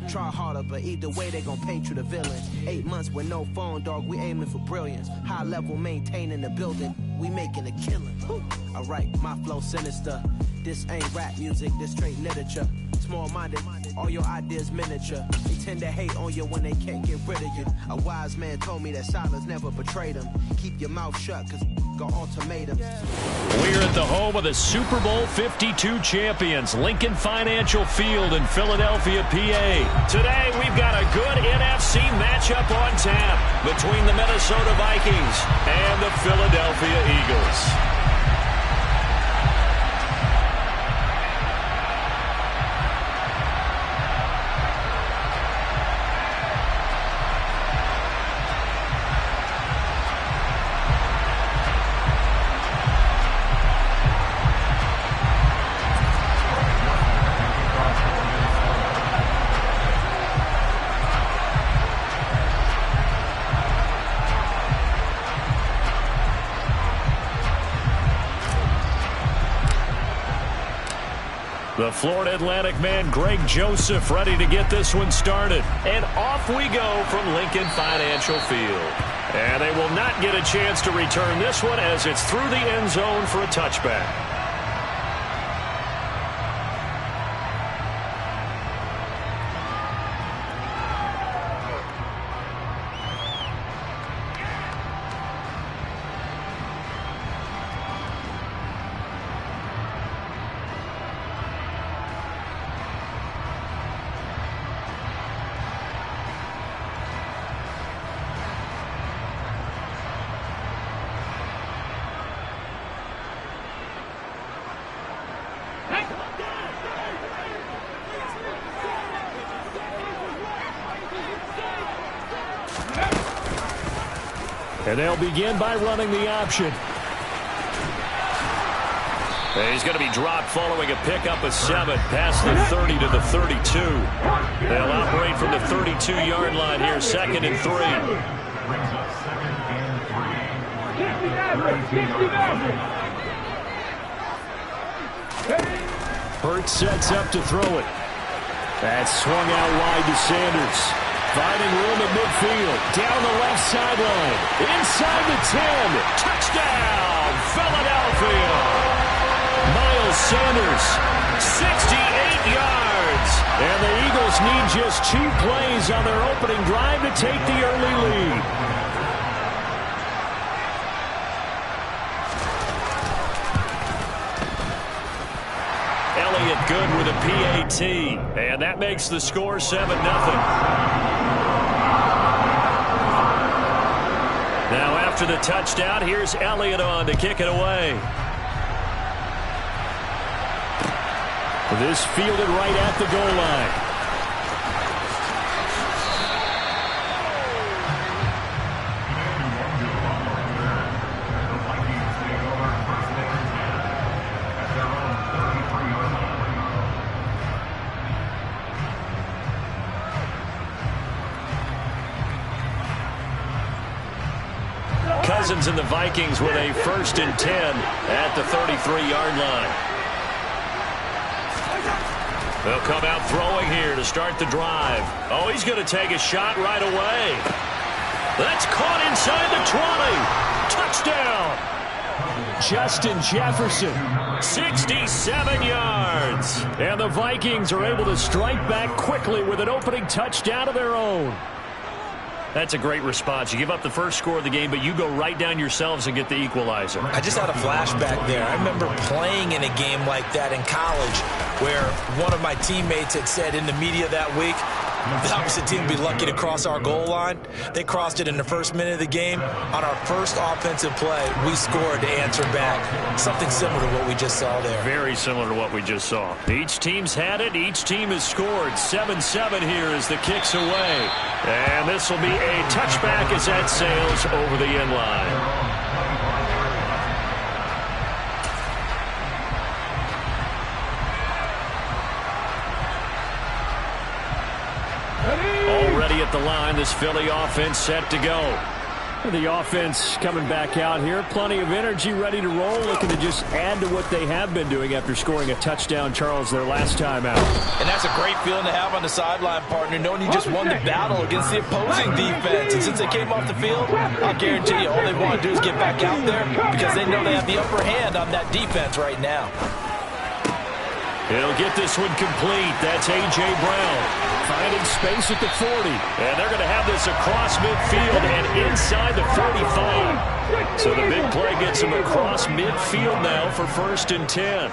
Try harder, but either way they gon' paint you the villain. 8 months with no phone, dog, we aiming for brilliance. High level maintaining the building, we making a killing. Alright, my flow sinister. This ain't rap music, this straight literature. Small-minded, all your ideas miniature. They tend to hate on you when they can't get rid of you. A wise man told me that silence never betrayed him. Keep your mouth shut, cause got ultimatums. We're at the home of the Super Bowl 52 champions, Lincoln Financial Field in Philadelphia, PA. Today, we've got a good NFC matchup on tap between the Minnesota Vikings and the Philadelphia Eagles. The Florida Atlantic man, Greg Joseph, ready to get this one started. And off we go from Lincoln Financial Field. And they will not get a chance to return this one as it's through the end zone for a touchback. And they'll begin by running the option. He's going to be dropped following a pickup of 7 past the 30 to the 32. They'll operate from the 32-yard line here, 2nd and 3. Hurts sets up to throw it. That's swung out wide to Sanders. Finding room at midfield. Down the left sideline. Inside the 10. Touchdown, Philadelphia. Miles Sanders, 68 yards. And the Eagles need just 2 plays on their opening drive to take the early lead. Elliott good with a PAT. And that makes the score 7-0. Now after the touchdown, here's Elliott on to kick it away. This fielded right at the goal line. Cousins and the Vikings with a 1st and 10 at the 33-yard line. They'll come out throwing here to start the drive. Oh, he's going to take a shot right away. That's caught inside the 20. Touchdown. Justin Jefferson, 67 yards. And the Vikings are able to strike back quickly with an opening touchdown of their own. That's a great response. You give up the first score of the game, but you go right down yourselves and get the equalizer. I just had a flashback there. I remember playing in a game like that in college where one of my teammates had said in the media that week, the opposite team would be lucky to cross our goal line. They crossed it in the first minute of the game. On our first offensive play, we scored to answer back. Something similar to what we just saw there. Very similar to what we just saw. Each team's had it. Each team has scored. 7-7 here as the kick's away. And this will be a touchback as that sails over the end line. Already at the line, this Philly offense set to go. The offense coming back out here. Plenty of energy, ready to roll, looking to just add to what they have been doing after scoring a touchdown, Charles, their last time out. And that's a great feeling to have on the sideline, partner, knowing you just won the battle against the opposing defense. And since they came off the field, I'll guarantee you all they want to do is get back out there because they know they have the upper hand on that defense right now. He'll get this one complete. That's A.J. Brown finding space at the 40. And they're going to have this across midfield and inside the 45. So the big play gets him across midfield now for 1st and 10.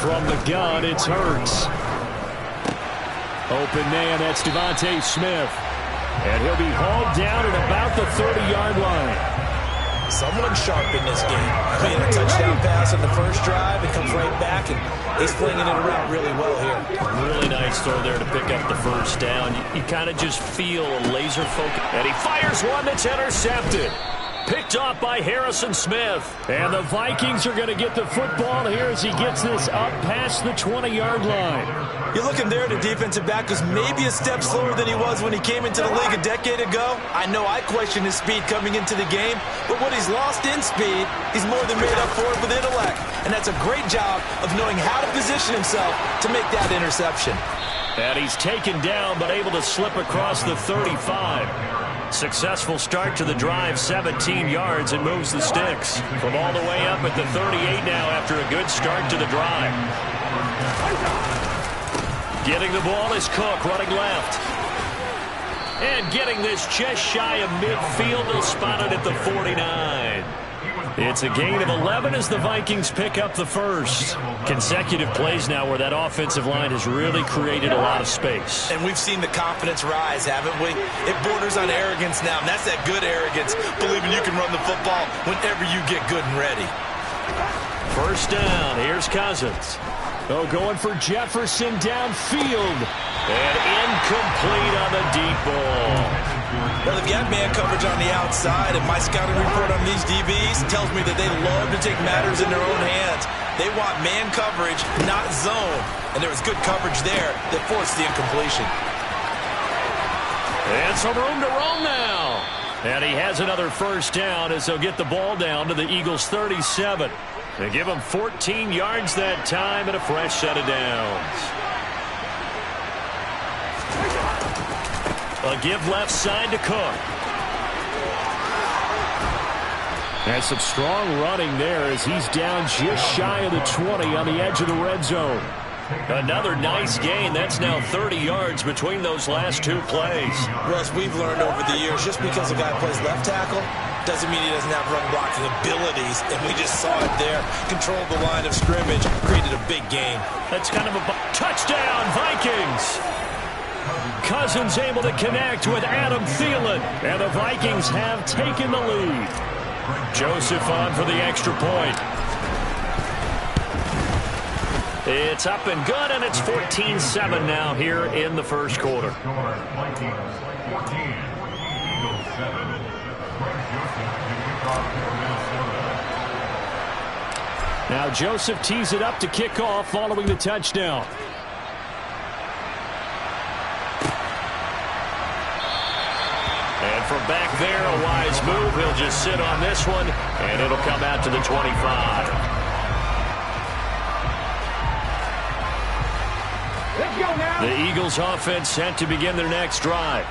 From the gun, it's Hurts. Open man, that's Devontae Smith. And he'll be hauled down at about the 30-yard line. Someone sharp in this game. Playing a touchdown pass on the first drive and comes right back, and he's flinging it around really well here. Really nice throw there to pick up the first down. You kind of just feel a laser focus. And he fires one that's intercepted. Picked off by Harrison Smith. And the Vikings are going to get the football here as he gets this up past the 20-yard line. You're looking there, the defensive back was maybe a step slower than he was when he came into the league a decade ago. I know I questioned his speed coming into the game, but what he's lost in speed, he's more than made up for it with intellect. And that's a great job of knowing how to position himself to make that interception. And he's taken down, but able to slip across the 35. Successful start to the drive, 17 yards, and moves the sticks. From all the way up at the 38 now after a good start to the drive. Getting the ball is Cook, running left. And getting this just shy of midfield. They'll spot it at the 49. It's a gain of 11 as the Vikings pick up the first. Consecutive plays now where that offensive line has really created a lot of space. And we've seen the confidence rise, haven't we? It borders on arrogance now, and that's that good arrogance, believing you can run the football whenever you get good and ready. First down, here's Cousins. Oh, going for Jefferson downfield. And incomplete on the deep ball. Well, they've got man coverage on the outside, and my scouting report on these DBs tells me that they love to take matters in their own hands. They want man coverage, not zone. And there was good coverage there that forced the incompletion. And some room to roam now. And he has another first down as they'll get the ball down to the Eagles' 37. They give him 14 yards that time and a fresh set of downs. A give left side to Cook. And some strong running there as he's down just shy of the 20 on the edge of the red zone. Another nice gain. That's now 30 yards between those last two plays. Russ, we've learned over the years, just because a guy plays left tackle doesn't mean he doesn't have run blocking abilities, and we just saw it there. Controlled the line of scrimmage, created a big gain. That's kind of a touchdown, Vikings. Cousins able to connect with Adam Thielen, and the Vikings have taken the lead. Joseph on for the extra point. It's up and good, and it's 14-7 now here in the first quarter. Now Joseph tees it up to kick off following the touchdown. And from back there, a wise move. He'll just sit on this one, and it'll come out to the 25. The Eagles offense set to begin their next drive.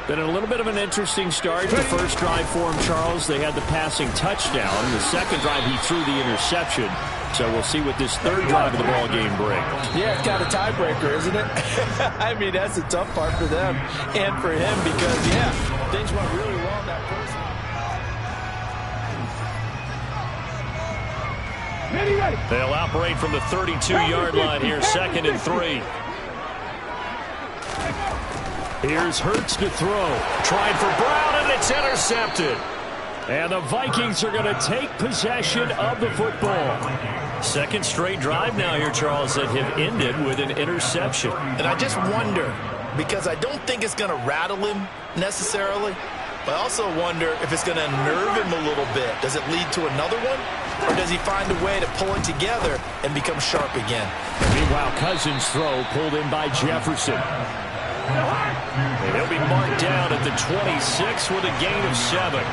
Been a little bit of an interesting start. The first drive for him, Charles, they had the passing touchdown. The second drive, he threw the interception. So we'll see what this third drive of the ball game brings. Yeah, it's kind of a tiebreaker, isn't it? I mean, that's the tough part for them and for him because, yeah, things went really well that first. They'll operate from the 32-yard line here, 2nd and 3. Here's Hurts to throw. Tried for Brown, and it's intercepted. And the Vikings are going to take possession of the football. Second straight drive now here, Charles, that have ended with an interception. And I just wonder, because I don't think it's going to rattle him necessarily, but I also wonder if it's going to unnerve him a little bit. Does it lead to another one? Or does he find a way to pull it together and become sharp again? Meanwhile, Cousins' throw pulled in by Jefferson. And he'll be marked down at the 26 with a gain of 7.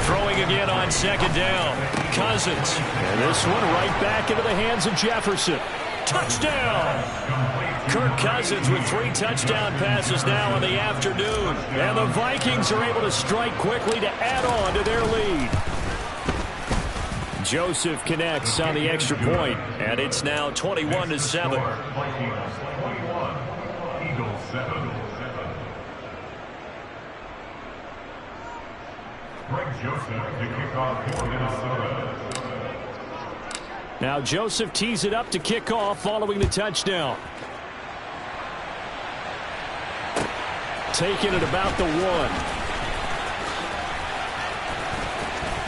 Throwing again on second down. Cousins. And this one right back into the hands of Jefferson. Touchdown! Kirk Cousins with 3 touchdown passes now in the afternoon. And the Vikings are able to strike quickly to add on to their lead. Joseph connects on the extra point, and it's now 21-7. Now Joseph tees it up to kick off following the touchdown. Taking it about the 1.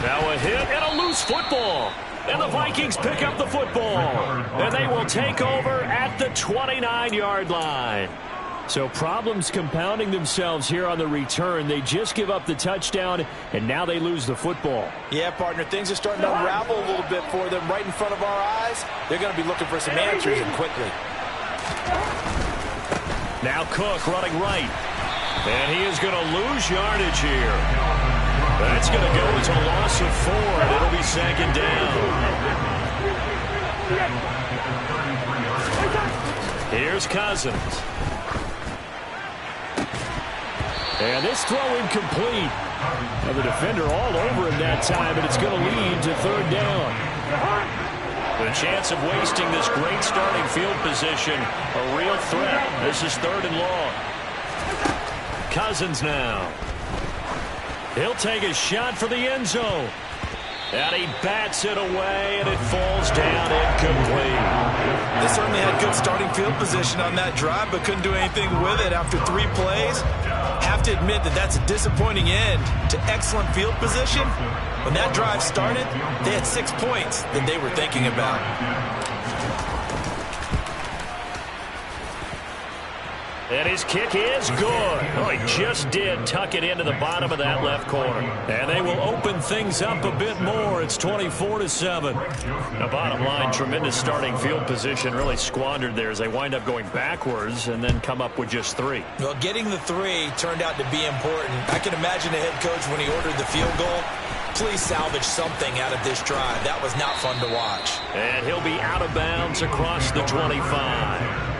Now a hit and a loose football. And the Vikings pick up the football. And they will take over at the 29-yard line. So problems compounding themselves here on the return. They just give up the touchdown, and now they lose the football. Yeah, partner, things are starting to unravel a little bit for them right in front of our eyes. They're going to be looking for some answers, and quickly. Now Cook running right. And he is going to lose yardage here. That's going to go as a loss of 4, and it'll be second down. Here's Cousins. And this throw incomplete. And the defender all over him that time, and it's going to lead to third down. The chance of wasting this great starting field position, a real threat. This is 3rd and long. Cousins now. He'll take a shot for the end zone. And he bats it away, and it falls down incomplete. They certainly had good starting field position on that drive, but couldn't do anything with it after 3 plays. Have to admit that that's a disappointing end to excellent field position. When that drive started, they had 6 points that they were thinking about. And his kick is good. Oh, he just did tuck it into the bottom of that left corner. And they will open things up a bit more. It's 24-7. The bottom line, tremendous starting field position, really squandered there as they wind up going backwards and then come up with just 3. Well, getting the 3 turned out to be important. I can imagine the head coach when he ordered the field goal. Please salvage something out of this drive. That was not fun to watch. And he'll be out of bounds across the 25.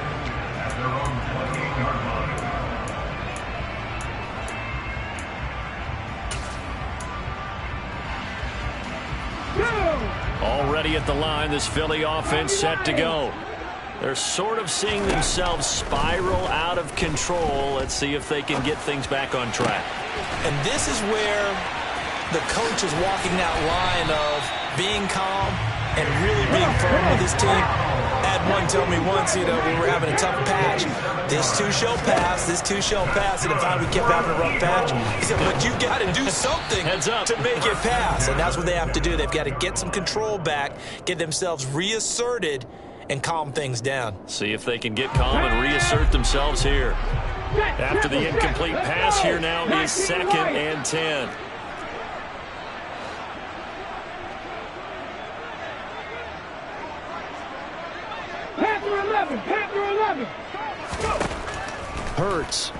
Already at the line, this Philly offense set to go. They're sort of seeing themselves spiral out of control. Let's see if they can get things back on track. And this is where the coach is walking that line of being calm and really being firm with his team. Had one tell me once, when we're having a tough patch, this too shall pass, this too shall pass. And if we kept having a rough patch, he said, but you've got to do something to make it pass. And that's what they have to do. They've got to get some control back, get themselves reasserted, and calm things down. See if they can get calm and reassert themselves here. After the incomplete pass, here now is 2nd and 10. Panther 11. Hurts.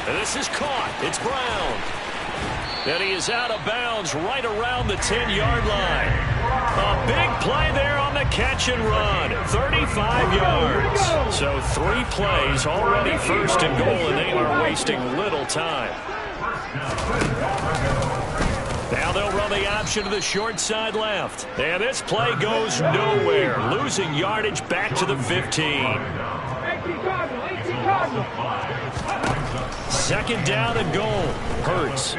And this is caught. It's Brown. And he is out of bounds right around the 10-yard line. A big play there on the catch and run. 35 yards. So 3 plays already 1st and goal, and they are wasting little time. Now they'll run the option to the short side left. And this play goes nowhere. Losing yardage back to the 15. 2nd down and goal. Hurts.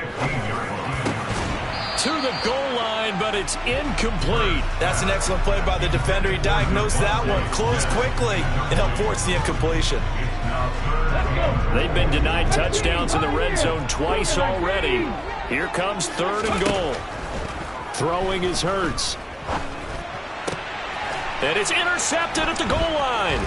To the goal line, but it's incomplete. That's an excellent play by the defender. He diagnosed that one, closed quickly, and helped force the incompletion. They've been denied touchdowns in the red zone twice already. Here comes 3rd and goal. Throwing is Hurts. And it's intercepted at the goal line.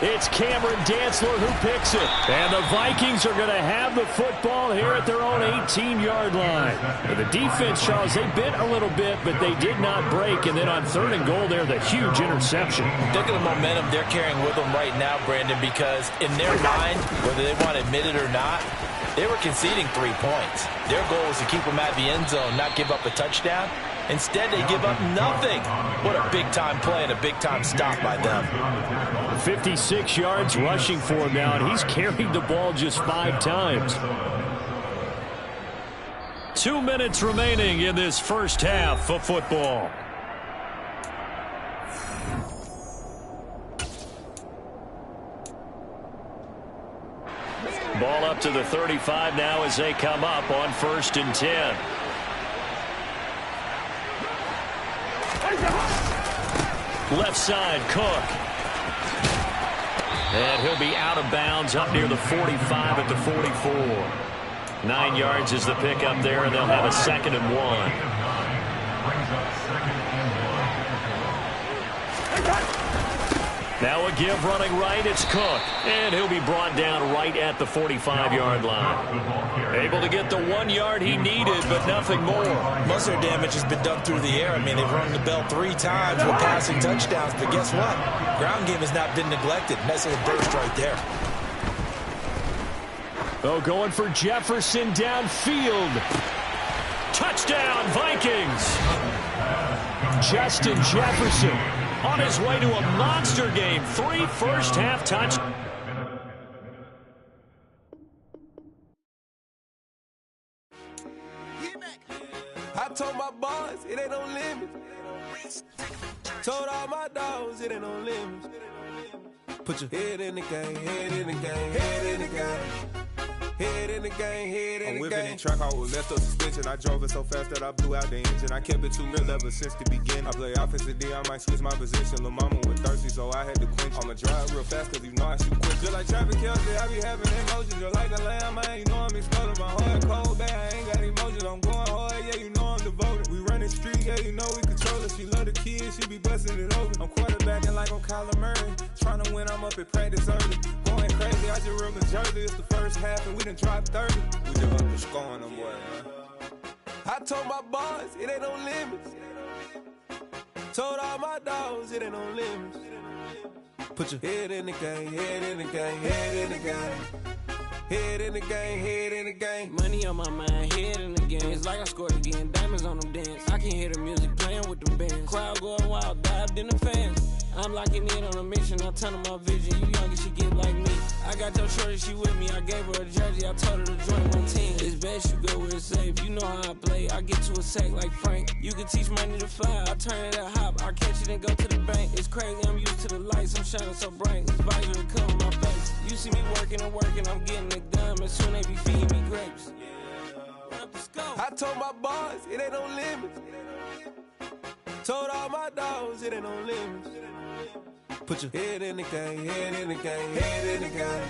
It's Cameron Dantzler who picks it. And the Vikings are going to have the football here at their own 18-yard line. And the defense, Charles, they bit a little bit, but they did not break. And then on 3rd and goal there, the huge interception. Look at the momentum they're carrying with them right now, Brandon, because in their mind, whether they want to admit it or not, they were conceding 3 points. Their goal was to keep them at the end zone, not give up a touchdown. Instead, they give up nothing. What a big-time play and a big-time stop by them. 56 yards rushing for him now, and he's carried the ball just 5 times. 2 minutes remaining in this first half of football. Ball up to the 35 now as they come up on 1st and 10. Left side, Cook. And he'll be out of bounds up near the 45 at the 44. 9 yards is the pickup there, and they'll have a 2nd and 1. Now a give running right, it's Cook. And he'll be brought down right at the 45-yard line. Able to get the 1 yard he needed, but nothing more. Most of their damage has been done through the air. I mean, they've rung the bell 3 times with passing touchdowns, but guess what? Ground game has not been neglected. Nice little burst right there. Oh, going for Jefferson downfield. Touchdown, Vikings. Justin Jefferson on his way to a monster game. 3 first-half touchdowns. I told my boys it ain't no limit. Told all my dogs it ain't no limit. Put your head in the game, head in the game, head in the game. Head in the game, head in the game. I'm whipping in track, I was left up suspension. I drove it so fast that I blew out the engine. I kept it too real ever since the beginning. I play offensive D, I might switch my position. Lil' mama was thirsty, so I had to quench. I'ma drive real fast, cause you know I shoot quick. Just like traffic Kelsey, I be having emotions. Just like a lamb, man, you know I'm exploding. My heart cold, bad, I ain't got emotions. I'm going hard, yeah, you know I'm devoted. We run the street, yeah, you know we control it. She love the kids, she be busting it over. I'm quarterbacking like I'm Kyler Murray. Trying to win, I'm up at practice early. Going crazy, I just real the jersey. It's the first half, and we done dropped 30. We just up to scoring them, boy, man. I told my boys it ain't no limits. Told all my dogs it ain't no limits. Put your head in the game, head in the game, head in the game. Head in the game, head in the game. Money on my mind, head in the game. It's like I scored again, diamonds on them dance. I can hear the music playing with them bands. Crowd going wild, dived in the fans. I'm locking in on a mission, I'm turning my vision. You young and she get like me. I got your shorty, she with me. I gave her a jersey, I told her to join my team. It's best you go where it's safe. You know how I play. I get to a sack like Frank. You can teach money to fly. I turn it at hop. I catch it and go to the bank. It's crazy, I'm used to the lights. I'm shining so bright. This visor to cover my face. You see me working and working. I'm getting it done. And soon they be feeding me grapes. I told my boys it ain't no limits. Told all my dogs it ain't no limits. Put your head in the game, head in the game, head in the game.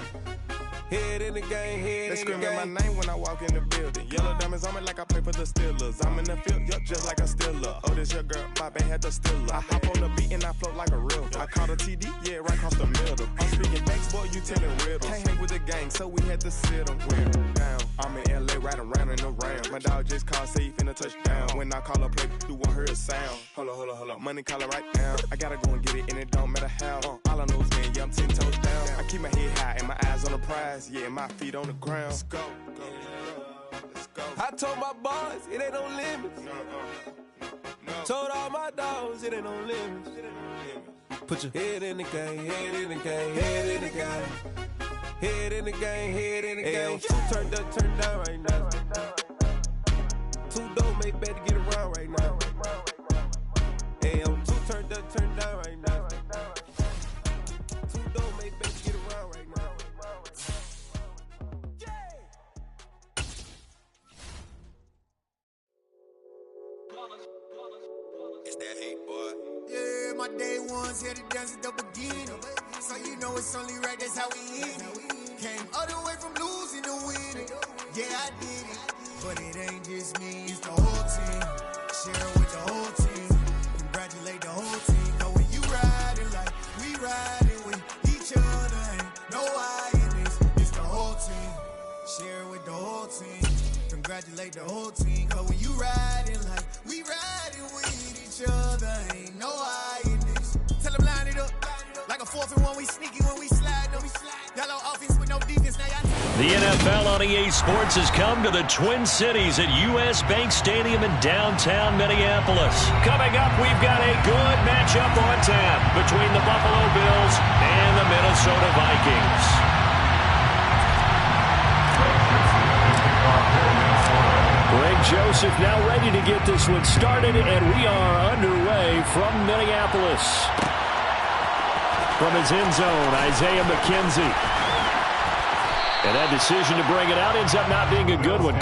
Head in the game, head in the game. They screaming my name when I walk in the building. Yellow diamonds on me like I play for the Steelers. I'm in the field, yup, just like a Steeler. Oh, this your girl, my band had the Steeler. I hop on the beat and I float like a river. I caught a TD, yeah, right across the middle. I'm speaking thanks, boy, you telling riddles. Can't hang with the gang, so we had to sit them down. I'm in LA, riding around in the Ram. My dog just called safe in a touchdown. When I call a play, you won't hear a sound. Hold up, money call it right down. I gotta go and get it, and it don't matter how. All I know is man, yeah, I'm 10 toes down. I keep my head high and my eyes on the prize. Yeah, my feet on the ground. Let's go. Let's go. I told my boys it ain't no limits. Told all my dogs it ain't no limits. Put your head in the game, head in the game, head in the game. Head in the game, head in the game. Two turned up, turned down right now. Two dope make better get around right now. Hey, I'm two turned up, turned down right now. Two dope make better get around right now. It's that hate, boy. Yeah, my day ones here to dance at the beginning. So you know it's only right, that's how we eat it. Came all the way from losing to winning. Yeah, I did it. But it ain't just me, it's the whole team. Share with the whole team. Congratulate the whole team. Know when you riding like we riding with each other. The NFL on EA Sports has come to the Twin Cities at US Bank Stadium in downtown Minneapolis. Coming up, we've got a good matchup on tap between the Buffalo Bills and the Minnesota Vikings. Greg Joseph now ready to get this one started, and we are underway from Minneapolis. From his end zone, Isaiah McKenzie. And that decision to bring it out ends up not being a good one.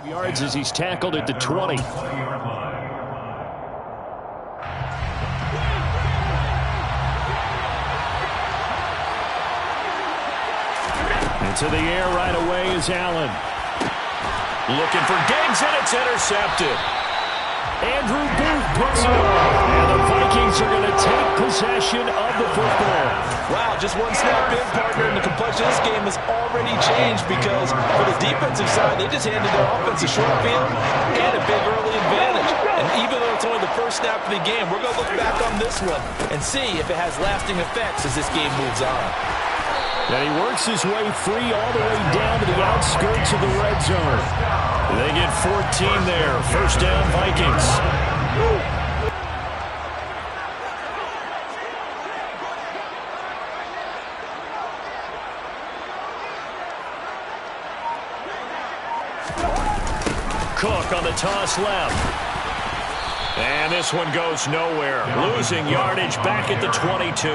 Yards as he's tackled at the 20. Into the air right away is Allen. Looking for Diggs, and it's intercepted. Andrew Booth puts it on. And the Vikings are going to take possession of the football. Wow, just one snap in, partner, and the complexion of this game has already changed because for the defensive side, they just handed their offense a short field and a big early advantage. And even though it's only the first snap of the game, we're going to look back on this one and see if it has lasting effects as this game moves on. And he works his way free all the way down to the outskirts of the red zone. They get 14 there. First down, Vikings. Cook on the toss left. And this one goes nowhere. Losing yardage back at the 22.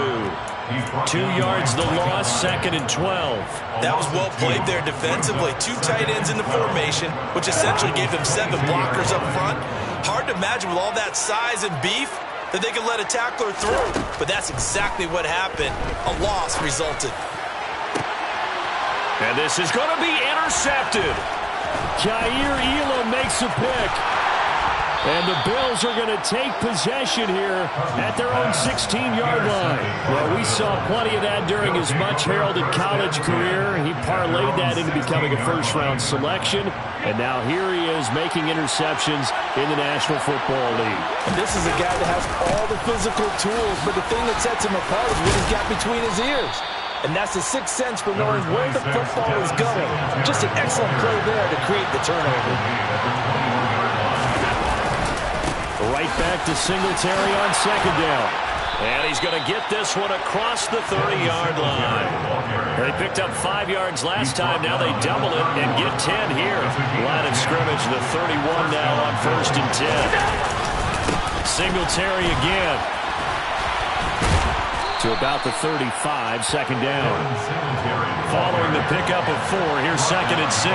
2 yards the loss, 2nd and 12. That was well played there defensively. 2 tight ends in the formation, which essentially gave them 7 blockers up front. Hard to imagine with all that size and beef that they could let a tackler through. But that's exactly what happened. A loss resulted. And this is going to be intercepted. Jair Elam makes a pick. And the Bills are going to take possession here at their own 16-yard line. Well, we saw plenty of that during his much-heralded college career. He parlayed that into becoming a first-round selection. And now here he is making interceptions in the National Football League. And this is a guy that has all the physical tools, but the thing that sets him apart is what he's got between his ears. And that's the sixth sense for knowing where the football is going. Just an excellent play there to create the turnover. Right back to Singletary on 2nd down. And he's going to get this one across the 30-yard line. They picked up 5 yards last time. Now they double it and get 10 here. Line of scrimmage, the 31 now on 1st and 10. Singletary again. To about the 35, 2nd down. Following the pickup of 4, here's 2nd and 6.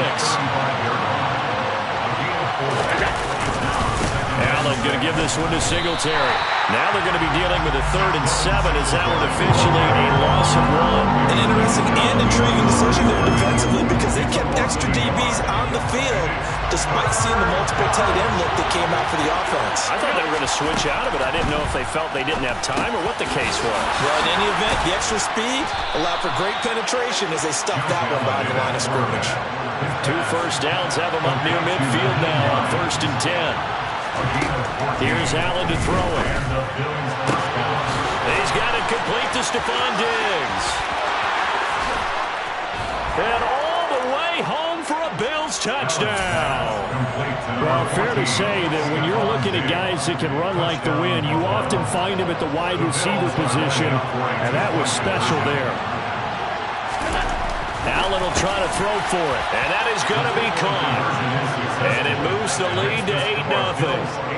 Allen going to give this one to Singletary. Now they're going to be dealing with a 3rd and 7 as that one officially a loss of 1. An interesting and intriguing decision there defensively because they kept extra DBs on the field despite seeing the multiple tight end look that came out for the offense. I thought they were going to switch out of it. I didn't know if they felt they didn't have time or what the case was. Well, in any event, the extra speed allowed for great penetration as they stuffed that one behind the line of scrimmage. 2 first downs have them up near midfield now on 1st and 10. Here's Allen to throw it. He's got it complete to Stephon Diggs. And all the way home for a Bills touchdown. Well, fair to say that when you're looking at guys that can run like the wind, you often find them at the wide receiver position, and that was special there. Allen will try to throw for it, and that is going to be caught. And it moves the lead to 8-0.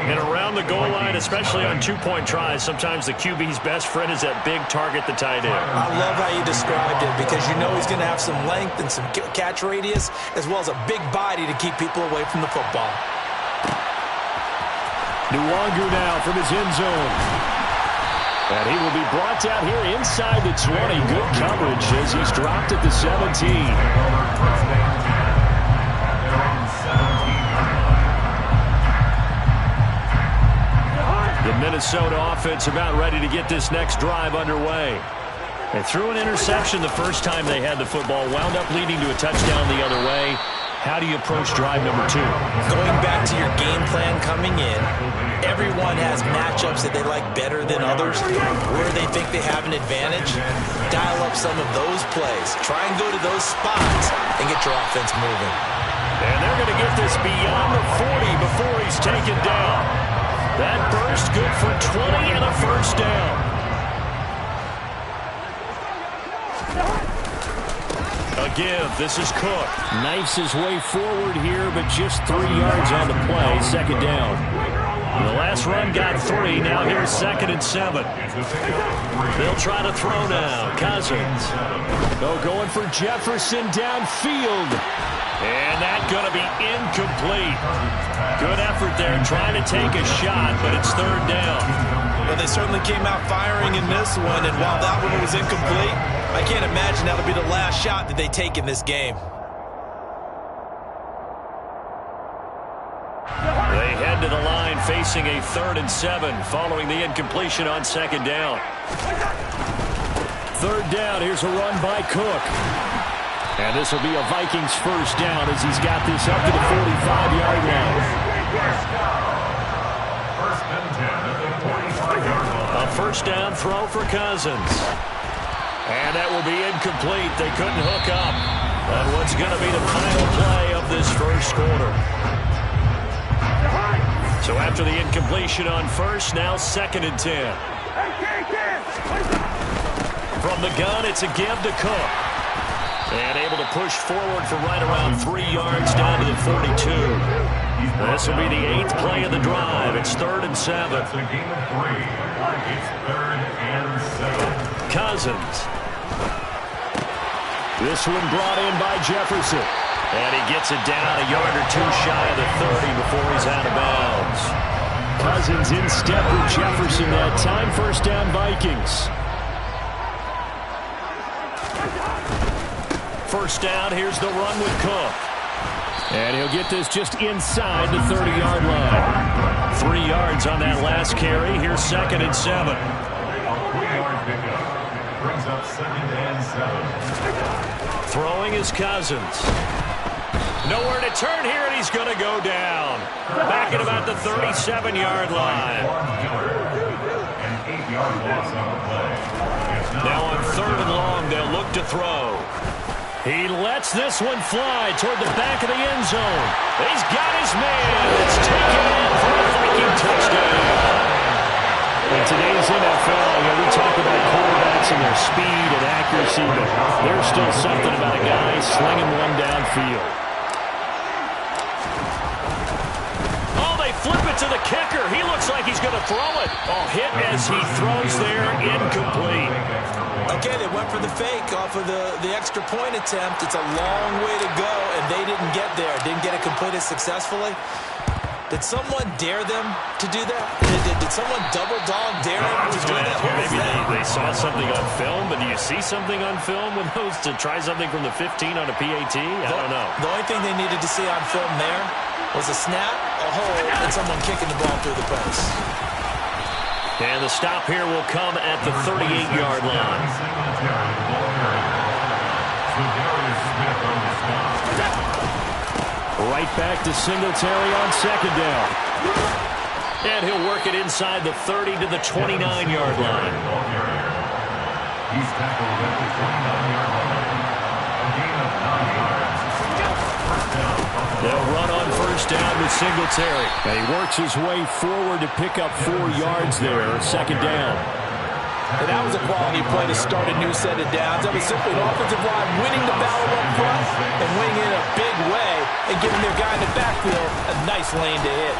And around the goal line, especially on 2-point tries, sometimes the QB's best friend is that big target, the tight end. I love how you described it because you know he's going to have some length and some catch radius as well as a big body to keep people away from the football. Nwangu now from his end zone. And he will be brought down here inside the 20. Good coverage as he's dropped at the 17. The Minnesota offense about ready to get this next drive underway. They threw an interception the first time they had the football, wound up leading to a touchdown the other way. How do you approach drive number 2? Going back to your game plan coming in, everyone has matchups that they like better than others. Where they think they have an advantage, dial up some of those plays. Try and go to those spots and get your offense moving. And they're going to get this beyond the 40 before he's taken down. That burst good for 20 and a first down. Again, this is Cook. Knifes his way forward here, but just 3 yards on the play. Second down. The last run got 3. Now here's 2nd and 7. They'll try to throw now. Cousins. Going for Jefferson downfield. And that's going to be incomplete. Good effort there trying to take a shot, but it's 3rd down. Well, they certainly came out firing in this one, and while that one was incomplete, I can't imagine that'll be the last shot that they take in this game. They head to the line facing a 3rd and 7 following the incompletion on 2nd down. 3rd down, here's a run by Cook. And this will be a Vikings first down as he's got this up to the 45-yard line. A first down throw for Cousins. And that will be incomplete. They couldn't hook up. And what's going to be the final play of this first quarter? So after the incompletion on first, now 2nd and 10. From the gun, it's a give to Cook. And able to push forward for right around 3 yards down to the 42. This will be the 8th play of the drive. It's 3rd and 7. It's a game of 3. It's 3rd and 7. Cousins. This one brought in by Jefferson. And he gets it down a yard or 2 shy of the 30 before he's out of bounds. Cousins in step with Jefferson that time. First down, Vikings. First down, here's the run with Cook. And he'll get this just inside the 30-yard line. 3 yards on that last carry. Here's 2nd and 7. A 3-yard pickup brings up 2nd and 7. Throwing is Cousins. Nowhere to turn here, and he's going to go down. Back at about the 37-yard line. An 8-yard loss on the play. Now on 3rd and long, they'll look to throw. He lets this one fly toward the back of the end zone. He's got his man. It's taken in for a Viking touchdown. In today's NFL, we talk about quarterbacks and their speed and accuracy, but there's still something about a guy slinging one downfield. Oh, they flip it to the kicker. He looks like he's going to throw it. Oh, hit as he throws there, incomplete. Okay, they went for the fake off of the extra point attempt. It's a long way to go, and they didn't get there. Didn't get it completed successfully. Did someone dare them to do that? Did someone double dog dare them to do that? Maybe they saw something on film, but do you see something on film with those to try something from the 15 on a PAT? I don't know. The only thing they needed to see on film there was a snap, a hold, and someone kicking the ball through the press. And the stop here will come at the 38-yard line. Right back to Singletary on 2nd down. And he'll work it inside the 30 to the 29-yard line. He's tackled at the 29-yard line. A gain of 9 yards. First down. They'll run on first down with Singletary. And he works his way forward to pick up 4 yards there. 2nd down. And that was a quality play to start a new set of downs. That was simply an offensive line winning the battle up front and winning it in a big way and giving their guy in the backfield a nice lane to hit.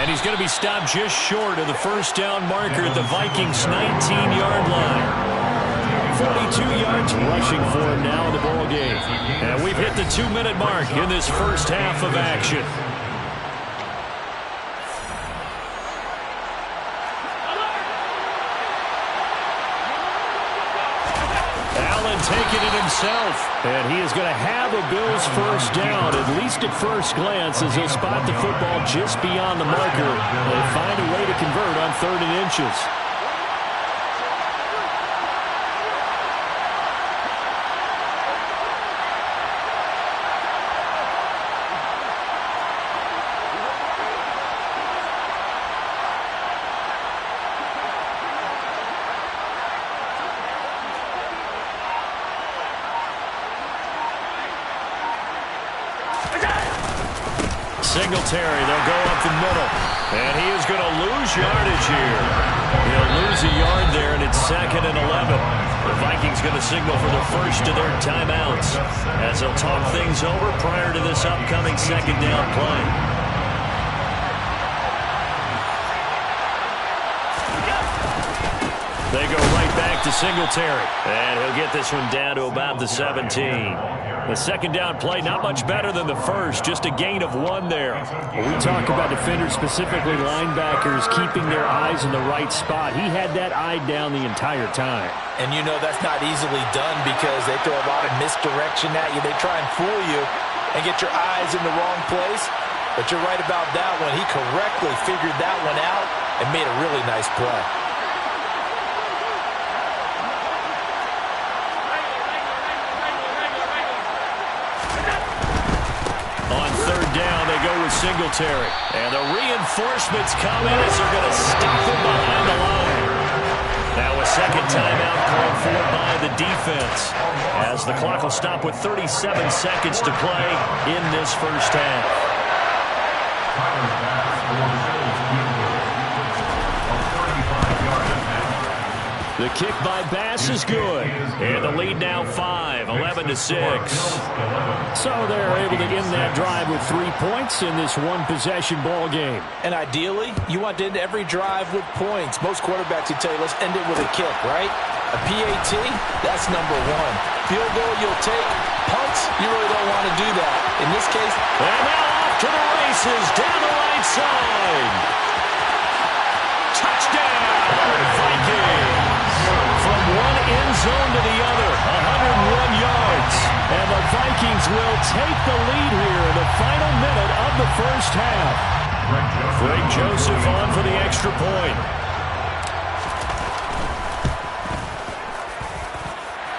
And he's going to be stopped just short of the first down marker at the Vikings' 19-yard line. 42 yards rushing for him now in the ball game. And we've hit the 2-minute mark in this first half of action. taking it himself. And he is going to have a Bills first down, at least at first glance, as he'll spot the football just beyond the marker. They find a way to convert on 3rd and inches. Singletary, they'll go up the middle. And he is going to lose yardage here. He'll lose a yard there, and it's 2nd and 11. The Vikings going to signal for the first of their timeouts as they'll talk things over prior to this upcoming 2nd down play. They go right back to Singletary. And he'll get this one down to about the 17. The 2nd down play, not much better than the first, just a gain of 1 there. When we talk about defenders, specifically linebackers, keeping their eyes in the right spot, he had that eye down the entire time. And you know that's not easily done because they throw a lot of misdirection at you. They try and fool you and get your eyes in the wrong place. But you're right about that one. He correctly figured that one out and made a really nice play. Singletary. And the reinforcements come in as they're going to stop him behind the line. Now a 2nd timeout called for by the defense as the clock will stop with 37 seconds to play in this first half. The kick by Bass is good. And the lead now 5, 11-6. So they're able to end that drive with 3 points in this one-possession ball game. And ideally, you want to end every drive with points. Most quarterbacks would tell you, let's end it with a kick, right? A PAT, that's number 1. Field goal you'll take. Punts, you really don't want to do that. In this case, and now off to the races down the right side. Touchdown, Vikings. From one end zone to the other, 101 yards. And the Vikings will take the lead here in the final minute of the first half. Greg Joseph on for the extra point.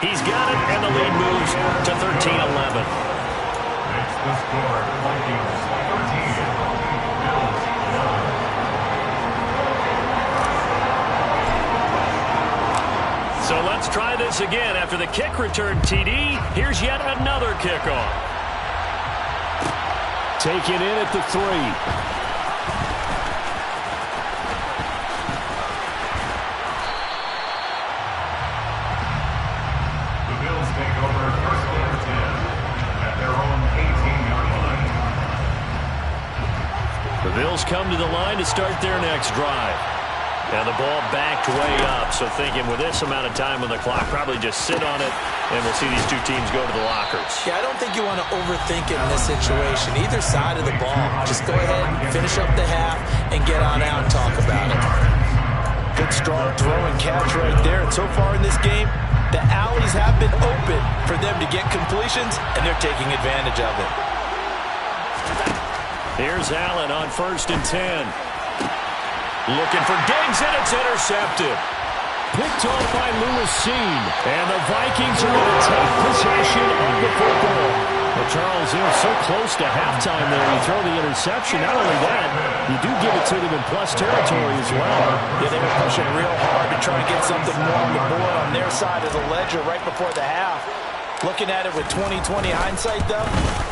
He's got it, and the lead moves to 13-11. Makes the score, Vikings 13. So let's try this again. After the kick return TD, here's yet another kickoff. Take it in at the 3. The Bills take over 1st and 10 at their own 18-yard line. The Bills come to the line to start their next drive. And the ball backed way up, so thinking with this amount of time on the clock, probably just sit on it, and we'll see these two teams go to the lockers. Yeah, I don't think you want to overthink it in this situation. Either side of the ball, just go ahead, finish up the half, and get on out and talk about it. Good, strong throw and catch right there. And so far in this game, the alleys have been open for them to get completions, and they're taking advantage of it. Here's Allen on 1st and 10. Looking for Diggs, and it's intercepted. Picked off by Lewis Seen. And the Vikings are going to take possession of the football. Well, Charles, so close to halftime there. You throw the interception. Not only that, you do give it to them in plus territory as well. Yeah, they've been pushing real hard to try and get something more on the board on their side of the ledger right before the half. Looking at it with 20/20 hindsight, though,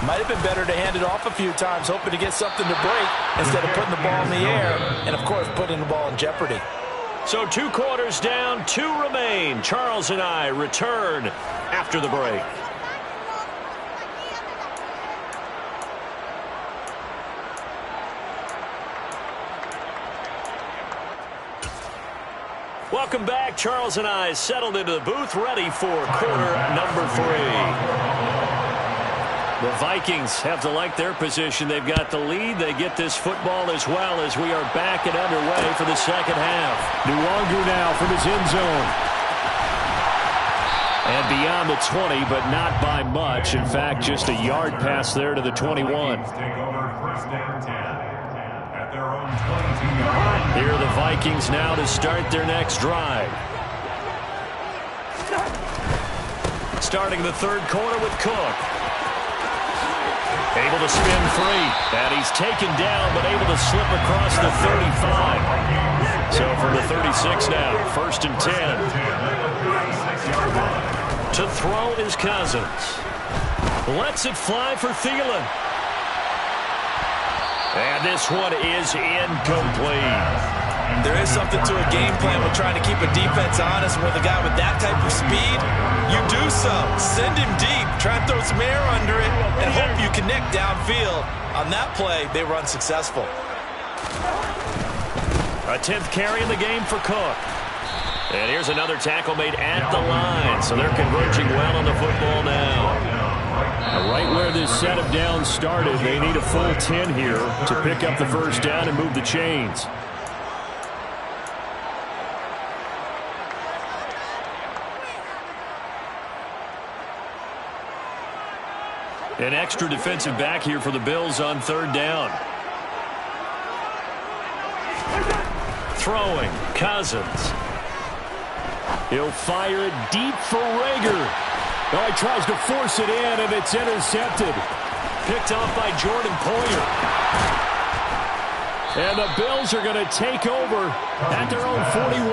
might have been better to hand it off a few times, hoping to get something to break instead of putting the ball in the air and, of course, putting the ball in jeopardy. So 2 quarters down, 2 remain. Charles and I return after the break. Welcome back. Charles and I settled into the booth, ready for quarter number 3. The Vikings have to like their position. They've got the lead. They get this football as well as we are back and underway for the second half. Nwangu now from his end zone. And beyond the 20, but not by much. In fact, just a yard pass there to the 21. Here are the Vikings now to start their next drive. Starting the third quarter with Cook. Able to spin free. And he's taken down, but able to slip across the 35. So from the 36 now, 1st and 10. To throw is Cousins. Lets it fly for Thielen. And this one is incomplete. There is something to a game plan with trying to keep a defense honest. With a guy with that type of speed, you do so. Send him deep. Try and throw some air under it and hope you connect downfield. On that play, they run successful. A 10th carry in the game for Cook. And here's another tackle made at the line. So they're converging well on the football now. Right where this set of downs started, they need a full 10 here to pick up the first down and move the chains. An extra defensive back here for the Bills on 3rd down. Throwing, Cousins. He'll fire it deep for Rager. Oh, he tries to force it in, and it's intercepted. Picked off by Jordan Poyer. And the Bills are going to take over at their own 41.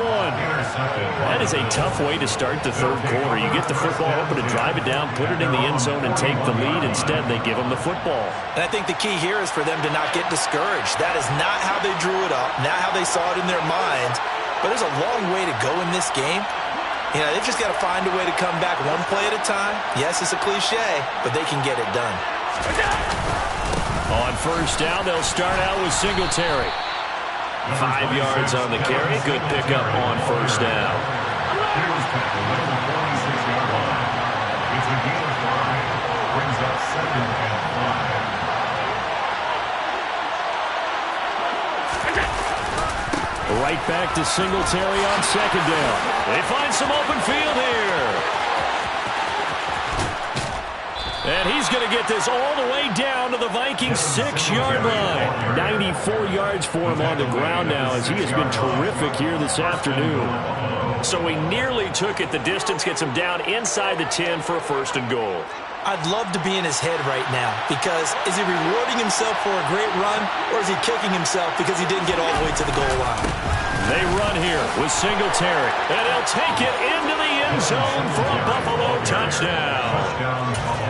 That is a tough way to start the third quarter. You get the football open to drive it down, put it in the end zone, and take the lead. Instead, they give them the football. And I think the key here is for them to not get discouraged. That is not how they drew it up, not how they saw it in their minds. But there's a long way to go in this game. You know, they've just got to find a way to come back one play at a time. Yes, it's a cliche, but they can get it done. On 1st down, they'll start out with Singletary. 5 yards on the carry. Good pickup on 1st down. Brings up 2nd and 5. Right back to Singletary on 2nd down. They find some open field here. And he's going to get this all the way down to the Vikings' 6-yard line. 94 yards for him on the ground now, as he has been terrific here this afternoon. So he nearly took it the distance, gets him down inside the 10 for a 1st and goal. I'd love to be in his head right now, because is he rewarding himself for a great run, or is he kicking himself because he didn't get all the way to the goal line? They run here with Singletary, and he'll take it into the end zone for a Buffalo touchdown.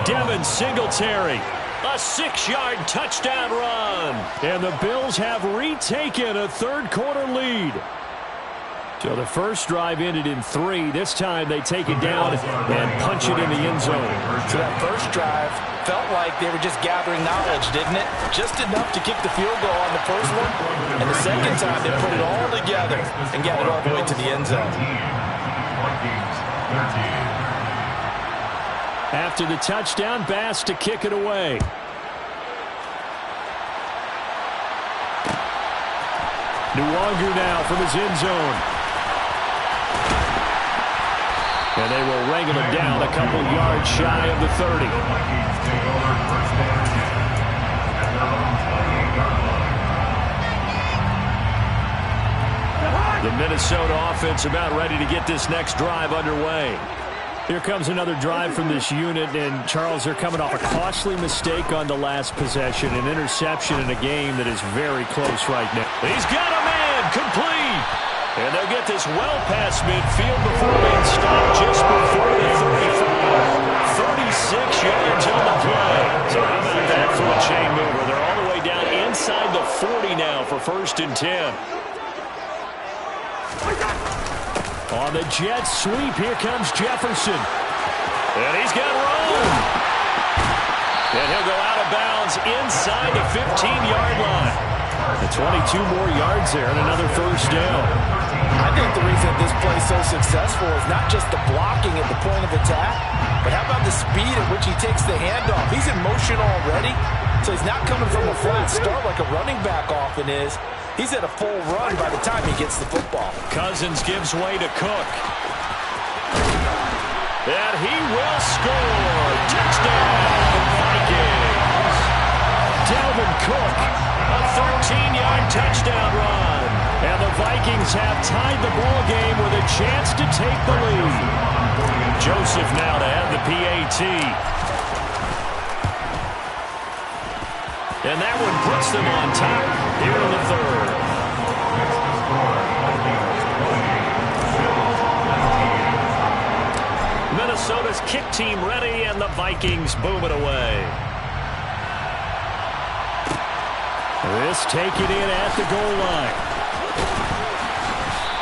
Devin Singletary, a 6-yard touchdown run. And the Bills have retaken a third quarter lead. So the first drive ended in 3. This time they take it down and punch it in the end zone. So that first drive felt like they were just gathering knowledge, didn't it? Just enough to kick the field goal on the first one. And the second time they put it all together and got it all the way to the end zone. After the touchdown, Bass to kick it away. Nwangu now from his end zone. And they will wrangle him down a couple yards shy of the 30. The Minnesota offense about ready to get this next drive underway. Here comes another drive from this unit, and Charles, they're coming off a costly mistake on the last possession, an interception in a game that is very close right now. He's got a man, complete. And they'll get this well past midfield before being stopped just before the 35. 36 yards on the play. So how about that for a chain mover? They're all the way down inside the 40 now for 1st and 10. On the jet sweep, here comes Jefferson. And he's got room. And he'll go out of bounds inside the 15-yard line. The 22 more yards there and another 1st down. I think the reason this play is so successful is not just the blocking at the point of attack, but how about the speed at which he takes the handoff? He's in motion already, so he's not coming from a flat start like a running back often is. He's at a full run by the time he gets the football. Cousins gives way to Cook. And he will score. Touchdown, Vikings. Dalvin Cook, a 13-yard touchdown run. And the Vikings have tied the ball game with a chance to take the lead. Joseph now to have the PAT. And that one puts them on top here in the third. Minnesota's kick team ready, and the Vikings boom it away. This taken in at the goal line.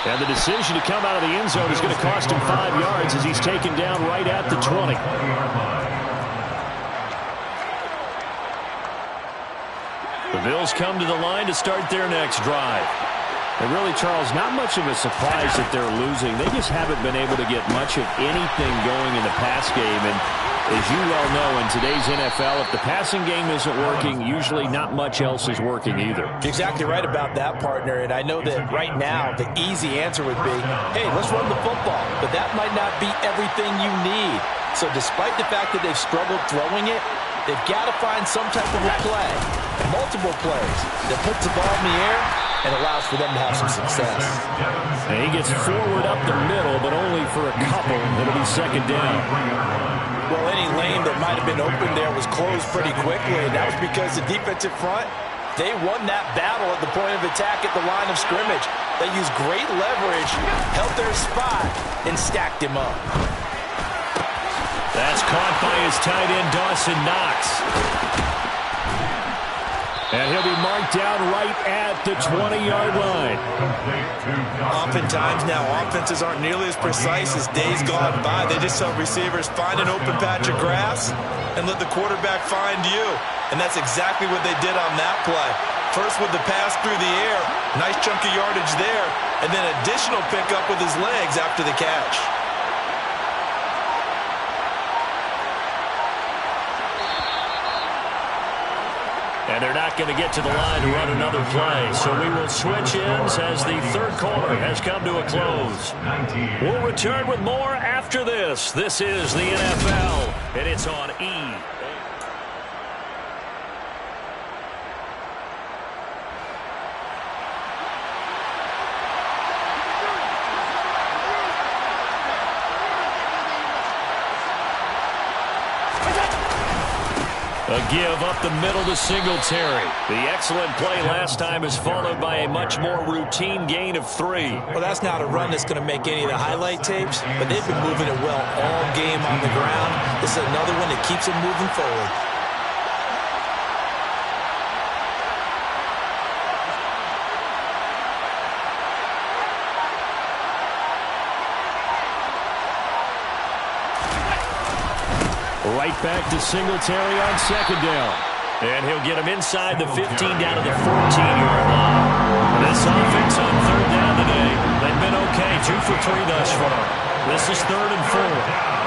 And the decision to come out of the end zone is going to cost him 5 yards as he's taken down right at the 20. The Bills come to the line to start their next drive. And really, Charles, not much of a surprise that they're losing. They just haven't been able to get much of anything going in the pass game. And as you well know, in today's NFL, if the passing game isn't working, usually not much else is working either. You're exactly right about that, partner. And I know that right now the easy answer would be, hey, let's run the football. But that might not be everything you need. So despite the fact that they've struggled throwing it, they've got to find some type of a play, multiple plays, that puts the ball in the air and allows for them to have some success. And he gets forward up the middle, but only for a couple. It'll be second down. Well, any lane that might have been open there was closed pretty quickly, and that was because the defensive front, they won that battle at the point of attack at the line of scrimmage. They used great leverage, held their spot, and stacked him up. That's caught by his tight end, Dawson Knox. And he'll be marked down right at the 20-yard line. Oftentimes now, offenses aren't nearly as precise as days gone by. They just tell receivers, find an open patch of grass and let the quarterback find you. And that's exactly what they did on that play. First with the pass through the air, nice chunk of yardage there, and then additional pickup with his legs after the catch. And they're not going to get to the line to run another play. So we will switch ends as the third quarter has come to a close. We'll return with more after this. This is the NFL, and it's on E. A give up the middle to Singletary. The excellent play last time is followed by a much more routine gain of 3. Well, that's not a run that's going to make any of the highlight tapes, but they've been moving it well all game on the ground. This is another one that keeps them moving forward. Right back to Singletary on second down. And he'll get him inside the 15 down to the 14-yard line. This offense on third down today, they've been okay, 2 for 3 thus far. This is 3rd and 4.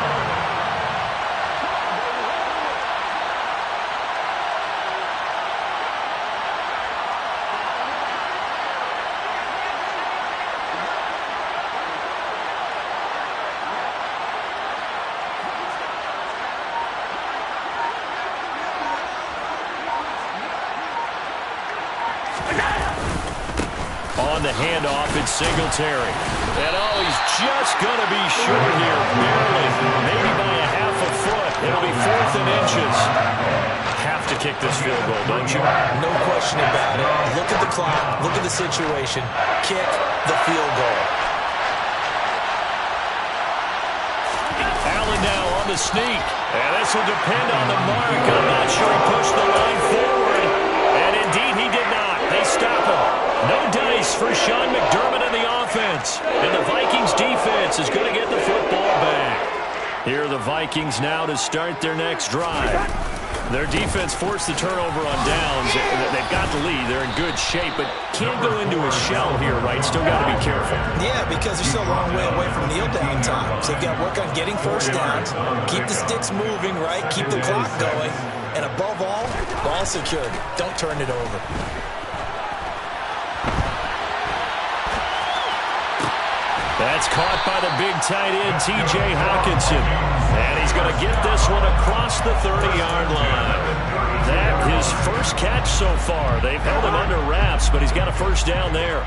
On the handoff, it's Singletary. And oh, he's just going to be short here, barely, maybe by a half a foot. It'll be 4th and inches. Have to kick this field goal, don't you? No question about it. Look at the clock. Look at the situation. Kick the field goal. Allen now on the sneak. And this will depend on the mark. I'm not sure he pushed the line forward. And indeed, he did not. They stop him. No dice for Sean McDermott in the offense. And the Vikings defense is going to get the football back. Here are the Vikings now to start their next drive. Their defense forced the turnover on downs. They've got the lead. They're in good shape, but can't go into a shell here, right? Still got to be careful. Yeah, because they're still a long way away from kneel down time. So they've got to work on getting first downs, keep the sticks moving, right? Keep the clock going. And above all, ball security. Don't turn it over. That's caught by the big tight end, T.J. Hawkinson. And he's going to get this one across the 30-yard line. That his first catch so far. They've held him under wraps, but he's got a first down there.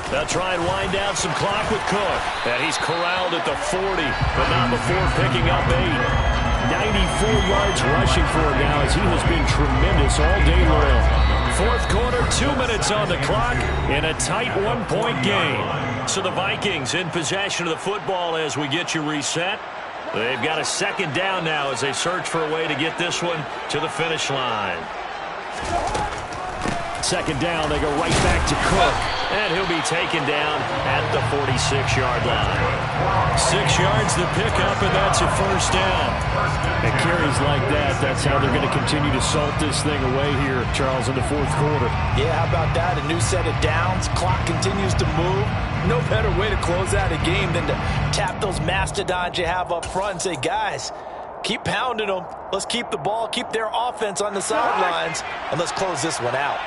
They'll try and wind down some clock with Cook. And he's corralled at the 40, but not before picking up 8. 94 yards rushing for him now as he has been tremendous all day long. Fourth quarter, 2 minutes on the clock in a tight one-point game. So the Vikings in possession of the football as we get you reset. They've got a second down now as they search for a way to get this one to the finish line. Second down, they go right back to Cook. And he'll be taken down at the 46-yard line. 6 yards the pickup, and that's a first down. And carries like that, that's how they're going to continue to salt this thing away here, Charles, in the fourth quarter. Yeah, how about that? A new set of downs. Clock continues to move. No better way to close out a game than to tap those mastodons you have up front and say, guys, keep pounding them. Let's keep the ball, keep their offense on the sidelines, and let's close this one out.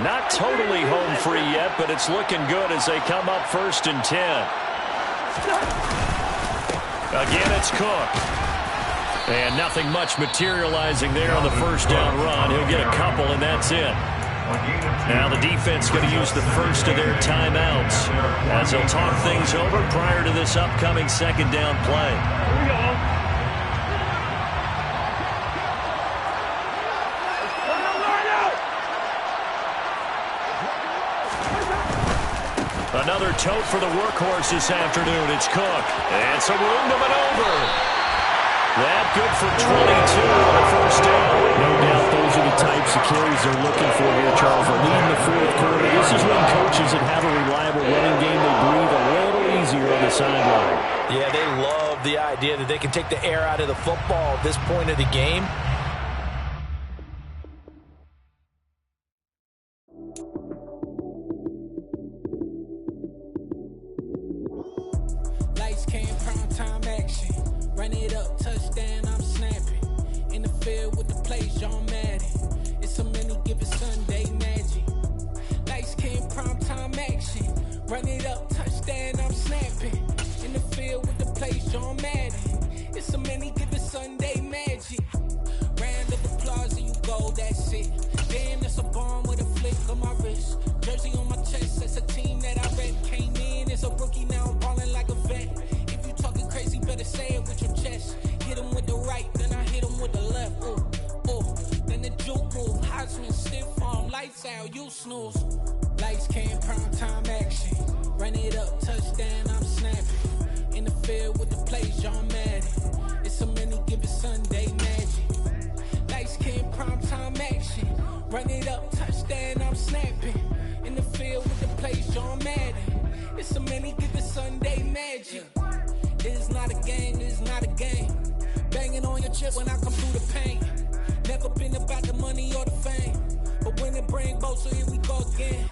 Not totally home free yet, but it's looking good as they come up 1st and 10. Again, it's Cook. And nothing much materializing there on the first down run. He'll get a couple, and that's it. Now the defense going to use the first of their timeouts as they'll talk things over prior to this upcoming second down play. Here we go. Another tote for the workhorse this afternoon. It's Cook. And some room to maneuver. That good for 22 on a first down. No doubt those are the types of carries they're looking for here, Charles. They're leading the fourth quarter. This is when coaches that have a reliable running game, they breathe a little easier on the sideline. Yeah, they love the idea that they can take the air out of the football at this point of the game. When I come through the pain, never been about the money or the fame, but when it bring both, so here we go again.